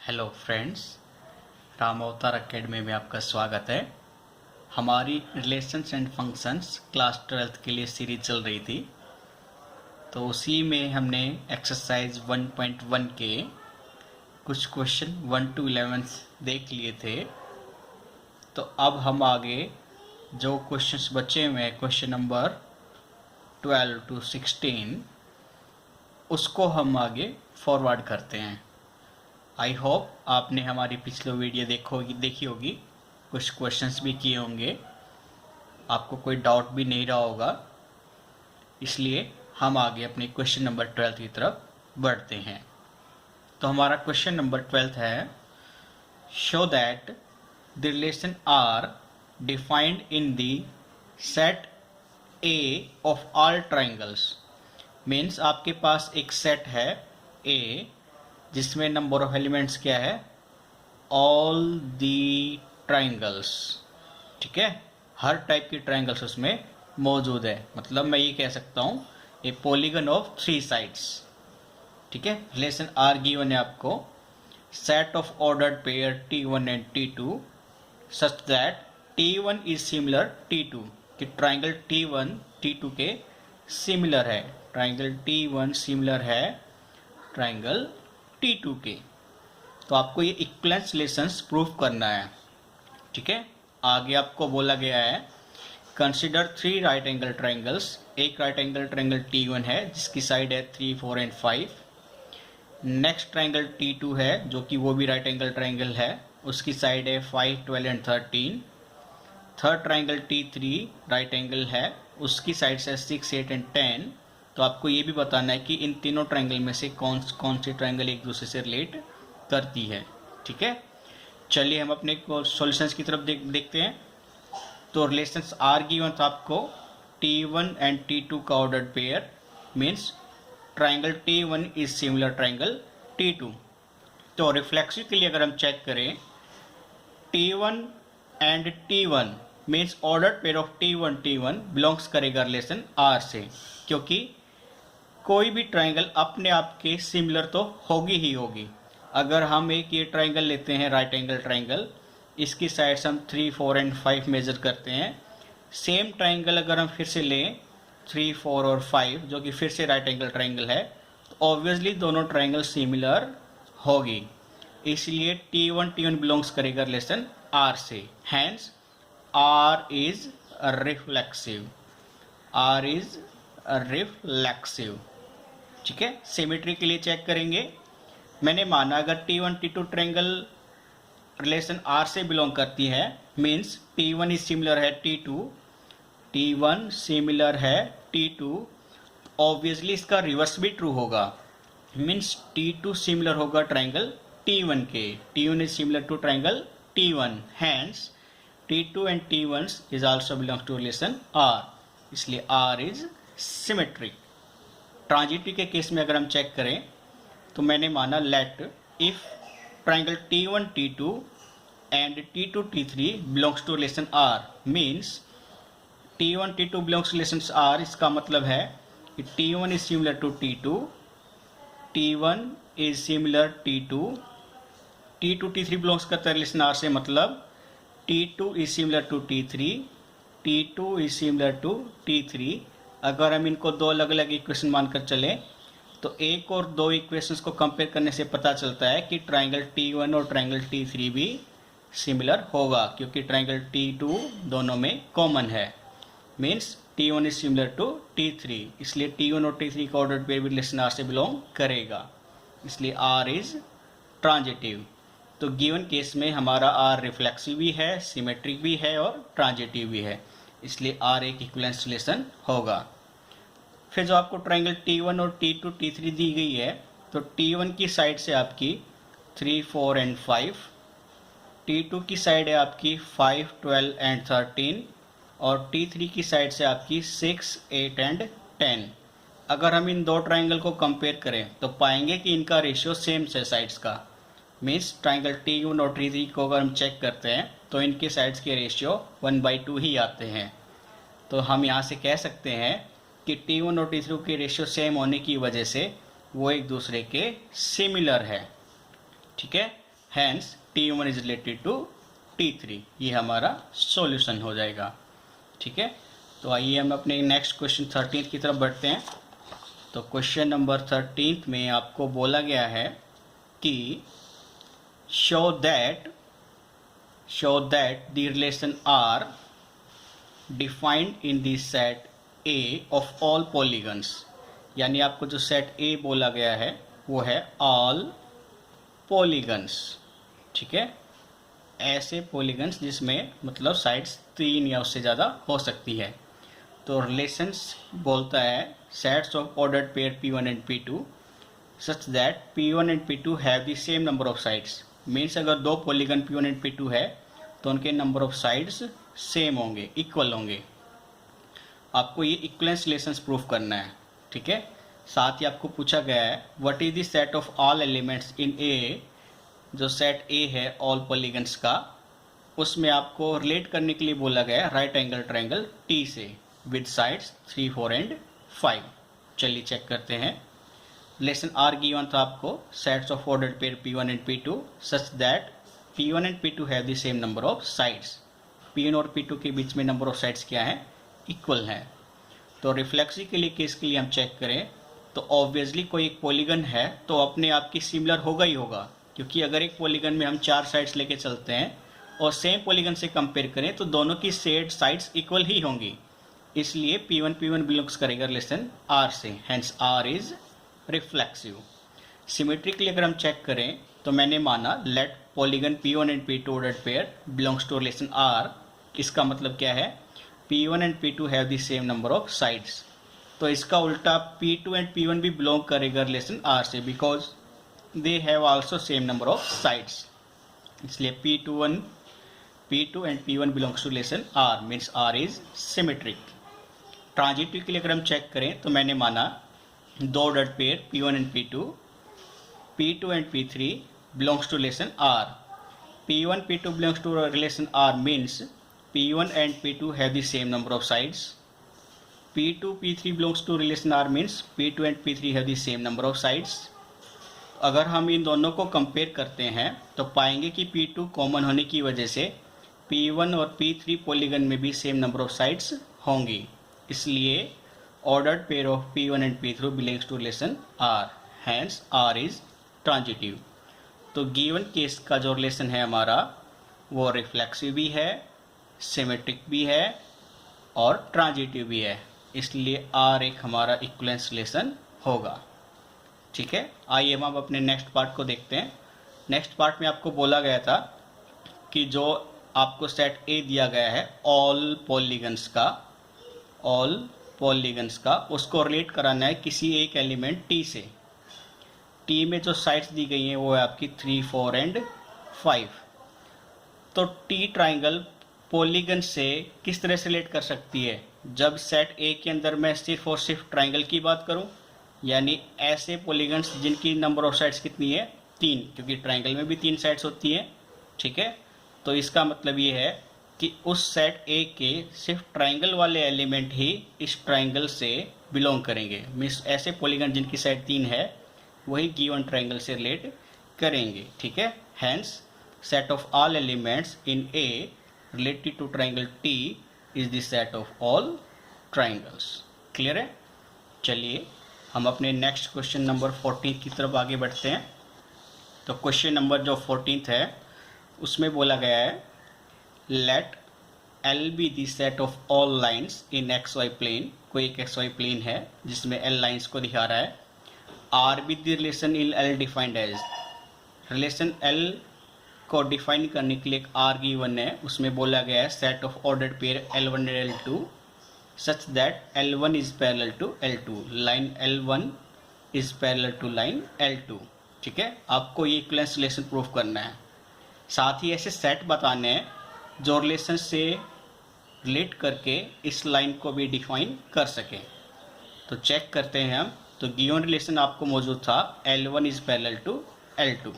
Hello friends, Ram अवतार academy में आपका स्वागत है। हमारी relations and functions class 12th के लिए सीरीज चल रही थी, तो उसी में हमने एक्सरसाइज 1.1 के कुछ क्वेश्चन 1 to 11 देख लिए थे। तो अब हम आगे जो क्वेश्चंस बचे हुए हैं, क्वेश्चन नंबर 12 to 16, उसको हम आगे फॉरवर्ड करते हैं। आई होप आपने हमारी पिछली वीडियो देखी होगी, कुछ क्वेश्चंस भी किए होंगे, आपको कोई डाउट भी नहीं रहा होगा। इसलिए हम आगे अपने क्वेश्चन नंबर 12 की तरफ बढ़ते हैं। तो हमारा क्वेश्चन नंबर 12 है, show that the relation are defined in the set A of all triangles. Means आपके पास एक सेट है ए, जिसमें नंबर ऑफ एलिमेंट्स क्या है, ऑल दी ट्राइंगल्स। ठीक है, हर टाइप की ट्राइंगल्स उसमें मौजूद है। मतलब मैं ये कह सकता हूँ ए पॉलीगन ऑफ 3 साइड्स। ठीक है, रिलेशन आर गिवन है आपको, set of ordered pair T1 and T2 such that T1 is similar T2, कि ट्राइंगल T1 T2 के सिमिलर है, ट्राइंगल T1 सिमिलर है ट्राइंगल T2 के। तो आपको ये इक्विवेलेंस रिलेशंस प्रूफ करना है। ठीक है, आगे आपको बोला गया है कंसीडर 3 राइट एंगल ट्राइंगल्स। एक राइट एंगल ट्राइंगल T1 है जिसकी साइड है 3, 4 एंड 5। नेक्स्ट ट्राइंगल T2 है जो कि वो भी राइट एंगल ट्राइंगल है, उसकी साइड है 5, 12 and 13। Third triangle T3 right angle है, उसकी साइड है 6, 8 एंड 10। तो आपको ये भी बताना है कि इन तीनों ट्राइंगल में से कौन सी ट्राइंगल एक दूसरे से रिलेट करती है। ठीक है, चलिए हम अपने सॉल्यूशंस की तरफ देखते हैं। तो रिलेशंस आर गिवन था आपको, T1 एंड T2 का ordered pair, means triangle T1 is similar triangle T2। तो रिफ्लेक्सिव के लिए अगर हम चेक करें, T1 and T1 means ordered pair of T1 belongs करेगा रिलेशन R से, क्योंकि कोई भी ट्राइंगल अपने आप के सिमिलर तो होगी ही होगी। अगर हम एक ये ट्राइंगल लेते हैं राइट एंगल ट्राइंगल, इसकी साइड्स हम 3, 4 एंड 5 मेजर करते हैं। सेम ट्राइंगल अगर हम फिर से लें 3, 4 और 5, जो कि फिर से राइट एंगल ट्राइंगल है, तो ऑब्वियसली दोनों ट्राइंगल सिमिलर होगी। इसलिए T1 बिलोंग्स करेगा रिलेशन R से। Hence R is reflexive, R is reflexive. ठीक है, सिमेट्री के लिए चेक करेंगे। मैंने माना अगर T1 T2 triangle relation R से बिलोंग करती है, मीन्स T1 इज सिमिलर है T2, T1 सिमिलर है T2, ऑब्वियसली इसका रिवर्स भी ट्रू होगा। मीन्स T2 सिमिलर होगा ट्रायंगल T1 के, T1 is similar to triangle T1, hence T2 and T1 is also belong to relation R, इसलिए R is symmetric. Transitive के case में अगर हम चेक करें, तो मैंने माना let if triangle T1 T2 and T2 T3 belongs to relation R, means T1 T2 belongs to relation R। इसका मतलब है कि T1 is similar to T2, T1 is similar T2, T2 T3 belongs करता है relation R से, मतलब T2 is similar to T3, T2 is similar to T3। अगर हम इनको दो अलग अलग इक्वेशन मानकर चलें, तो एक और दो इक्वेशंस को कंपेयर करने से पता चलता है कि ट्राइंगल T1 और ट्राइंगल T3 भी सिमिलर होगा, क्योंकि ट्राइंगल T2 दोनों में कॉमन है। Means T1 is similar to T3, इसलिए T1 और T3 का ऑर्डर्ड पेयर भी रिलेशन R से बिलोंग करेगा, इसलिए R इज ट्रांजिटिव। तो गिवन केस में हमारा R रिफ्लेक्सिव भी है, सिमेट्रिक भी है और ट्रांजिटिव भी है, इसलिए R एक इक्विवेलेंस रिलेशन होगा। फिर जो आपको ट्राइंगल T1 और T2 T3 दी गई है, तो T1 की साइड से आपकी 3, 4 एंड 5, T2 की साइड है आपकी 5, 12 एंड 13, और T3 की साइड से आपकी 6, 8 एंड 10। अगर हम इन दो ट्राइंगल को कंपेयर करें तो पाएंगे कि इनका रेशियो सेम है साइड्स का। मीन्स ट्राइंगल T1 और T3 को अगर हम चेक करते हैं तो इनके साइड्स के रेशियो 1/2 ही आते हैं। तो हम यहाँ से कह सकते हैं कि T1 और T3 के रेशियो सेम होने की वजह से वो एक दूसरे के सिमिलर है। ठीक है, hence T1 is related to T3। ये हमारा सॉल्यूशन हो जाएगा। ठीक है, तो आइए हम अपने नेक्स्ट क्वेश्चन 13 की तरफ बढ़ते हैं। तो क्वेश्चन नंबर 13 में आपको बोला गया है कि show that the relation are defined in the set A of all polygons. यानी आपको जो सेट ए बोला गया है वो है ऑल पॉलीगन्स। ठीक है, ऐसे पॉलीगन्स जिसमें मतलब साइड्स 3 या उससे ज़्यादा हो सकती है। तो रिलेशंस बोलता है sets of ordered pair P1 and P2 such that P1 and P2 have the same number of sides. Means अगर दो पॉलीगन P1 एंड P2 है तो उनके नंबर ऑफ साइड्स सेम होंगे, इक्वल होंगे। आपको ये इक्वलेंस रिलेशंस प्रूफ करना है। ठीक है, साथ ही आपको पूछा गया है what is the set of all elements in A. जो सेट ए है ऑल पॉलीगन्स का, उसमें आपको रिलेट करने के लिए बोला गया है राइट एंगल ट्रायंगल टी से विद साइड्स 3, 4 एंड 5। चलिए चेक करते हैं। रिलेशन आर गिवन था आपको sets of ordered pair P1 and P2 such that P1 and P2 have the same number of sides. P1 और P2 के बीच में number of sides क्या है, इक्वल है। तो रिफ्लेक्सिव के लिए केस के लिए हम चेक करें तो ऑब्वियसली कोई एक पॉलीगन है तो अपने आप की सिमिलर होगा ही होगा, क्योंकि अगर एक पॉलीगन में हम 4 साइड्स लेके चलते हैं और सेम पॉलीगन से कंपेयर करें तो दोनों की साइड्स इक्वल ही होंगी। इसलिए P1 बिलोंग्स करेगा रिलेशन R से, hence R is reflexive. Symmetrically अगर हम चेक करें तो मैंने माना let polygon P1 and P2 ordered pair belongs to relation R। इसका मतलब क्या है, P1 and P2 have the same number of sides. तो इसका उल्टा P2 एंड P1 भी बिलोंग करेगा रिलेशन R से, because they have also same number of sides. इसलिए P2 and P1 belongs to relation R, means R is symmetric. Transitive के लिए अगर हम चेक करें तो मैंने माना दो ordered pair P1 and P2 and P3 belongs to relation R। P1 P2 belongs to relation R means P1 and P2 have the same number of sides. P2 P3 belongs to relation R means P2 and P3 have the same number of sides. अगर हम इन दोनों को compare करते हैं तो पाएंगे कि P2 common होने की वजह से P1 और P3 पॉलीगन में भी सेम नंबर ऑफ साइड्स होंगी। इसलिए ordered pair of P1 and P3 belongs to relation R, hence R is transitive. तो गिवन केस का जो रिलेशन है हमारा वो रिफ्लेक्सिव भी है, सिमेट्रिक भी है और ट्रांजिटिव भी है, इसलिए R एक हमारा इक्विवेलेंस रिलेशन होगा। ठीक है, आइए हम अपने नेक्स्ट पार्ट को देखते हैं। नेक्स्ट पार्ट में आपको बोला गया था कि जो आपको सेट ए दिया गया है ऑल पॉलीगन्स का उसको रिलेट कराना है किसी एक एलिमेंट T से। T में जो साइड्स दी गई हैं वो है आपकी 3, 4 एंड 5। तो T ट्राइंगल पॉलीगन से किस तरह से रिलेट कर सकती है, जब सेट ए के अंदर मैं सिर्फ और सिर्फ ट्राइंगल की बात करूं, यानी ऐसे पॉलीगन्स जिनकी नंबर ऑफ साइड्स कितनी है 3, क्योंकि ट्राइंगल में भी 3 साइड्स होती हैं। ठीक है, तो इसका मतलब ये है कि उस सेट ए के सिर्फ ट्राइंगल वाले एलिमेंट ही इस ट्राइंगल से बिलोंग करेंगे। मीन्स ऐसे पॉलीगन जिनकी साइड 3 है वही गिवन ट्राइंगल से रिलेट करेंगे। ठीक है, hence set of all elements in A related to triangle T is the set of all triangles। Clear है? चलिए हम अपने नेक्स्ट क्वेश्चन नंबर 14 की तरफ आगे बढ़ते हैं। तो क्वेश्चन नंबर जो 14 है उसमें बोला गया है let L be the set of all lines in XY plane. कोई एक XY प्लेन है जिसमें L लाइन्स को दिखा रहा है। R be the relation in L defined as. Relation L को डिफाइन करने के लिए एक R गिवन है, उसमें बोला गया है set of ordered pair L1 and L2 such that L1 is parallel to L2, line L1 is parallel to line L2। ठीक है, आपको ये इक्विवेलेंस रिलेशन प्रूफ करना है। साथ ही ऐसे सेट बताने हैं जो रिलेशन से रिलेट करके इस लाइन को भी डिफाइन कर सके। तो चेक करते हैं हम। तो गिवन रिलेशन आपको मौजूद था L1 is parallel to L2।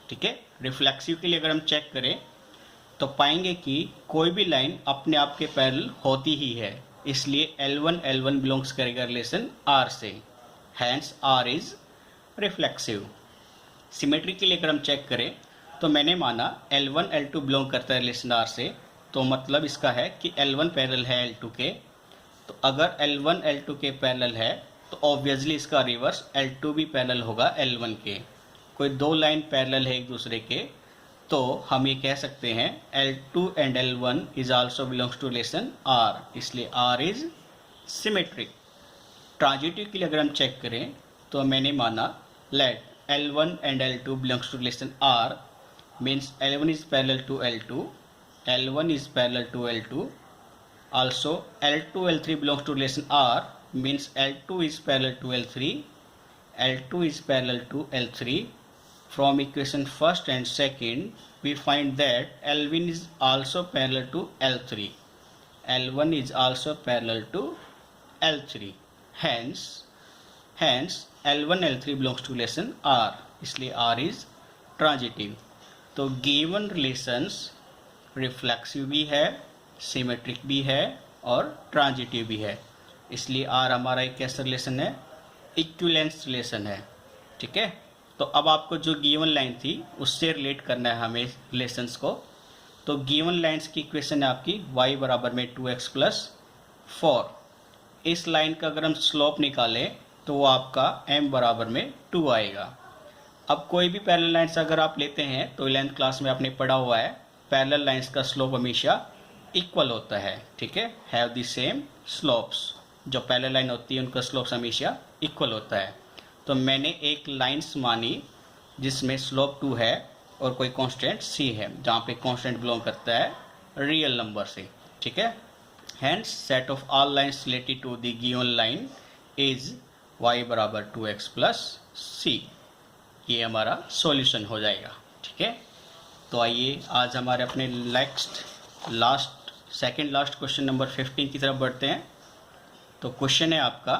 ठीक है, रिफ्लेक्सिव के लिए अगर हम चेक करें तो पाएंगे कि कोई भी लाइन अपने आप के पैरेलल होती ही है, इसलिए L1 बिलोंग्स करेगा रिलेशन R से, hence R is reflexive. Symmetry के लिए अगर हम चेक करें तो मैंने माना L1 L2 बिलोंग करता है रिलेशन R से, तो मतलब इसका है कि L1 पैरेलल है L2 के। तो अगर L1 L2 के पैरेलल है तो ऑब्वियसली इसका रिवर्स L2 भी पैरेलल होगा L1 के। कोई दो लाइन पैरेलल है एक दूसरे के, तो हम ये कह सकते हैं L2 and L1 is also belongs to relation R, इसलिए R इज सिमेट्रिक। ट्रांजिटिव के लिए अगर हम चेक करें तो मैंने माना let L1 and L2 belongs to relation R, means L1 is parallel to L2, L1 is parallel to L2. Also L2 L3 belongs to relation R, means L2 is parallel to L3, L2 is parallel to L3. From equation first and second we find that L1 is also parallel to L3, L1 is also parallel to L3. Hence L1 L3 belongs to relation R, इसलिए R is transitive। तो given relations reflexive भी है, symmetric भी है और transitive भी है, इसलिए R हमारा एक कैसा रिलेशन है, इक्विवेलेंस रिलेशन है। ठीक है, तो अब आपको जो गिवन लाइन थी उससे रिलेट करना है हमें रिलेशंस को। तो गिवन लाइंस की इक्वेशन है आपकी y बराबर में 2x + 4। इस लाइन का अगर हम स्लोप निकालें तो वो आपका m बराबर में 2 आएगा। अब कोई भी पैरेलल लाइंस अगर आप लेते हैं तो 11th क्लास में आपने पढ़ा हुआ है, पैरेलल लाइंस का स्लोप हमेशा इक्वल होता है। ठीक है, हैव द सेम स्लोप्स। जो पैरेलल लाइन होती है उनका स्लोप्स हमेशा इक्वल होता है। तो मैंने एक लाइंस मानी जिसमें स्लोप 2 है और कोई कांस्टेंट c है, जहाँ पे कांस्टेंट बिलोंग करता है रियल नंबर से। ठीक है, hence set of all lines related to the given line is y बराबर 2x + c। ये हमारा सॉल्यूशन हो जाएगा। ठीक है, तो आइए आज हमारे अपने सेकंड लास्ट क्वेश्चन नंबर 15 की तरफ बढ़ते हैं। तो क्वेश्चन है आपका,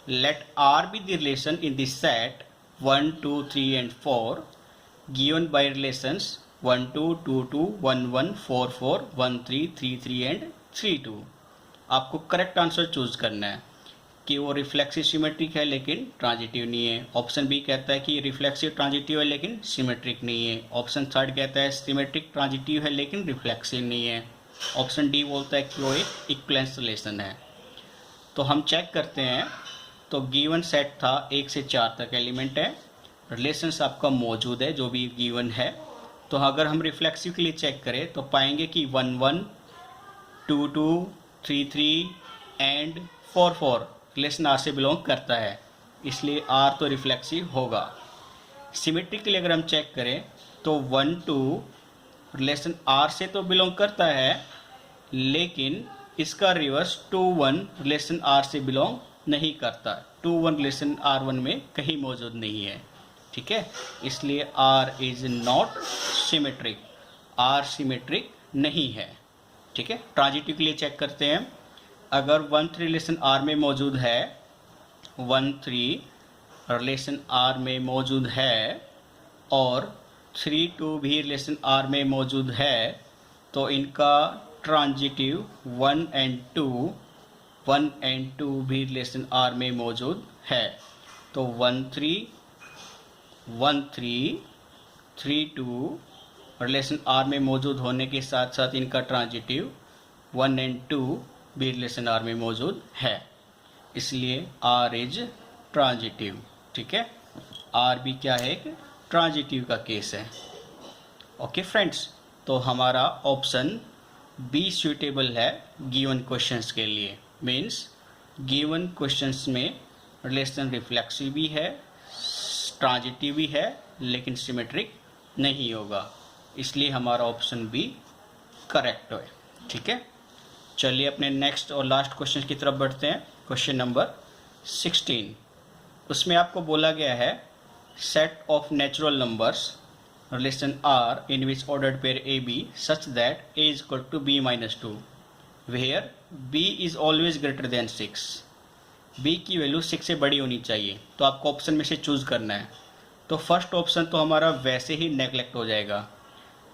let R be the relation in the set 1 2 3 and 4 given by relations 1 2 2 2 1 1 4 4 1 3 3 3 and 3 2। आपको करेक्ट आंसर चूज करना है कि वो रिफ्लेक्सिव सिमेट्रिक है लेकिन ट्रांजिटिव नहीं है। ऑप्शन बी कहता है कि रिफ्लेक्सिव ट्रांजिटिव है लेकिन सिमेट्रिक नहीं है। ऑप्शन थर्ड कहता है सिमेट्रिक ट्रांजिटिव है लेकिन रिफ्लेक्सिव नहीं है। ऑप्शन डी बोलता है कि वो एक इक्विवेलेंस रिलेशन है। तो हम चेक करते हैं। तो गिवन सेट था 1 से 4 तक एलिमेंट है, रिलेशंस आपका मौजूद है जो भी गिवन है। तो अगर हम रिफ्लेक्सिव के लिए चेक करें तो पाएंगे कि 1 1 2 2 3 3 एंड 4 4 रिलेशन R से बिलोंग करता है, इसलिए R तो रिफ्लेक्सिव होगा। सिमेट्रिक के लिए अगर हम चेक करें तो 1 2 रिलेशन R से तो बिलोंग करता है, लेकिन इसका रिवर्स 2 1 रिलेशन R से बिलोंग नहीं करता। 2 1 रिलेशन R1 में कहीं मौजूद नहीं है। ठीक है, इसलिए R is not symmetric, R symmetric नहीं है। ठीक है, ट्रांजिटिव के लिए चेक करते हैं। अगर 1 3 रिलेशन R में मौजूद है, 1 3 रिलेशन R में मौजूद है और 3 2 भी रिलेशन R में मौजूद है, तो इनका ट्रांजिटिव 1 एंड 2 भी रिलेशन R में मौजूद है। तो 1 3 3 2 रिलेशन R में मौजूद होने के साथ साथ इनका ट्रांजिटिव 1 एंड 2 भी रिलेशन R में मौजूद है, इसलिए R इज ट्रांजिटिव। ठीक है, R भी क्या है, एक ट्रांजिटिव का केस है। ओके फ्रेंड्स, तो हमारा ऑप्शन बी सूटेबल है गिवन क्वेश्चंस के लिए। मीन्स गिवन क्वेश्चंस में रिलेशन रिफ्लेक्सिव भी है, ट्रांजिटिव भी है, लेकिन सिमेट्रिक नहीं होगा, इसलिए हमारा ऑप्शन बी करेक्ट है। ठीक है, चलिए अपने नेक्स्ट और लास्ट क्वेश्चन की तरफ बढ़ते हैं। क्वेश्चन नंबर 16, उसमें आपको बोला गया है set of natural numbers relation R in which ordered pair AB such that A is equal to B minus 2 where B is always greater than 6। B की वैल्यू 6 से बड़ी होनी चाहिए, तो आपको ऑप्शन में से चूज करना है। तो फर्स्ट ऑप्शन तो हमारा वैसे ही नेगलेक्ट हो जाएगा,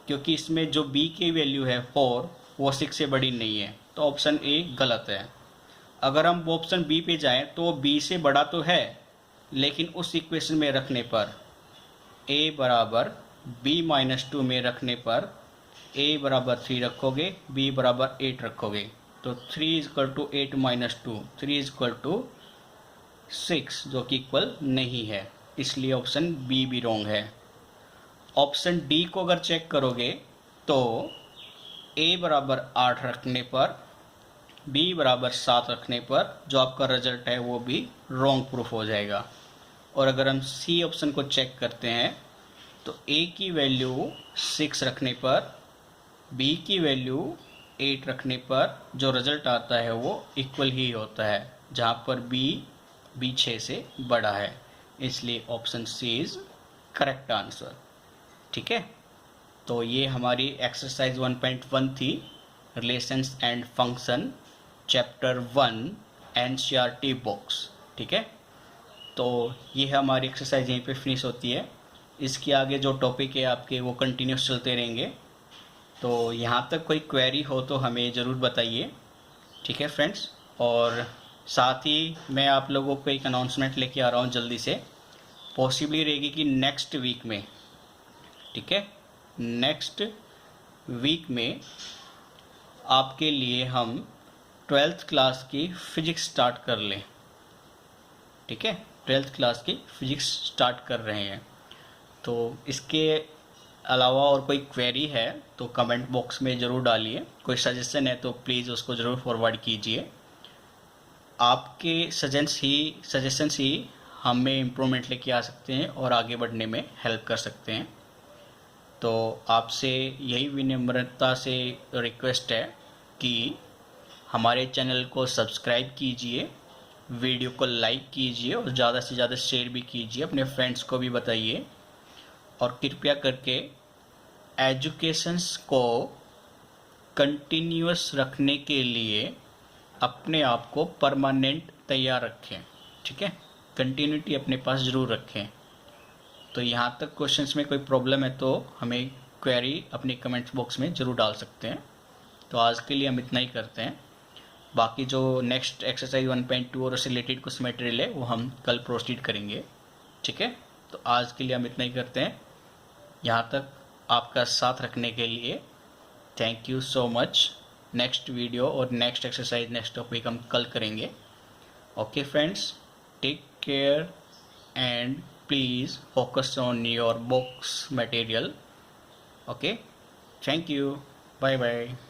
क्योंकि इसमें जो B की वैल्यू है 4 वो 6 से बड़ी नहीं है, तो ऑप्शन ए गलत है। अगर हम ऑप्शन बी पे जाएं तो B से बड़ा तो है, लेकिन उस इक्वेशन में रखने पर A बराबर b-2 में रखने पर a बराबर 3 रखोगे, b बराबर 8 रखोगे, तो 3 = 8 - 2, 3 = 6, जो कि इक्वल नहीं है, इसलिए ऑप्शन बी भी रॉन्ग है। ऑप्शन डी को अगर चेक करोगे तो a बराबर 8 रखने पर, b बराबर 7 रखने पर जो आपका रिजल्ट है वो भी रॉन्ग प्रूफ हो जाएगा। और अगर हम सी ऑप्शन को चेक करते हैं तो a की वैल्यू 6 रखने पर, b की वैल्यू 8 रखने पर जो रिजल्ट आता है वो इक्वल ही होता है, जहाँ पर b 6 से बड़ा है, इसलिए option C is correct answer. ठीक है, तो ये हमारी एक्सरसाइज 1.1 थी, relations and function, chapter 1 NCERT books. ठीक है, तो ये हमारी एक्सरसाइज यहीं पे फिनिश होती है। इसके आगे जो टॉपिक है आपके वो कंटिन्यूस चलते रहेंगे, तो यहाँ तक कोई क्वेरी हो तो हमें ज़रूर बताइए। ठीक है फ्रेंड्स, और साथ ही मैं आप लोगों को एक अनाउंसमेंट लेके आ रहा हूँ जल्दी से, पॉसिबली रहेगी कि नेक्स्ट वीक में, ठीक है, नेक्स्ट वीक में आपके लिए हम 12th क्लास की फ़िज़िक्स स्टार्ट कर लें। ठीक है, 12th क्लास की फ़िज़िक्स स्टार्ट कर रहे हैं। तो इसके अलावा और कोई क्वेरी है तो कमेंट बॉक्स में ज़रूर डालिए, कोई सजेशन है तो प्लीज़ उसको ज़रूर फॉरवर्ड कीजिए। आपके सजेशंस ही हमें इम्प्रूवमेंट लेके आ सकते हैं और आगे बढ़ने में हेल्प कर सकते हैं। तो आपसे यही विनम्रता से रिक्वेस्ट है कि हमारे चैनल को सब्सक्राइब कीजिए, वीडियो को लाइक कीजिए और ज़्यादा से ज़्यादा शेयर भी कीजिए, अपने फ्रेंड्स को भी बताइए। और कृपया करके एजुकेशंस को कंटिन्यूअस रखने के लिए अपने आप को परमानेंट तैयार रखें। ठीक है, कंटिन्यूटी अपने पास ज़रूर रखें। तो यहाँ तक क्वेश्चंस में कोई प्रॉब्लम है तो हमें क्वेरी अपने कमेंट्स बॉक्स में ज़रूर डाल सकते हैं। तो आज के लिए हम इतना ही करते हैं, बाकी जो नेक्स्ट एक्सरसाइज 1.2 और उससे रिलेटेड कुछ मटेरियल है वो हम कल प्रोसीड करेंगे। ठीक है, तो आज के लिए हम इतना ही करते हैं। यहाँ तक आपका साथ रखने के लिए thank you so much. Next video और नेक्स्ट एक्सरसाइज, नेक्स्ट टॉपिक हम कल करेंगे। Okay friends, take care and please focus on your books material. Okay, thank you, bye bye.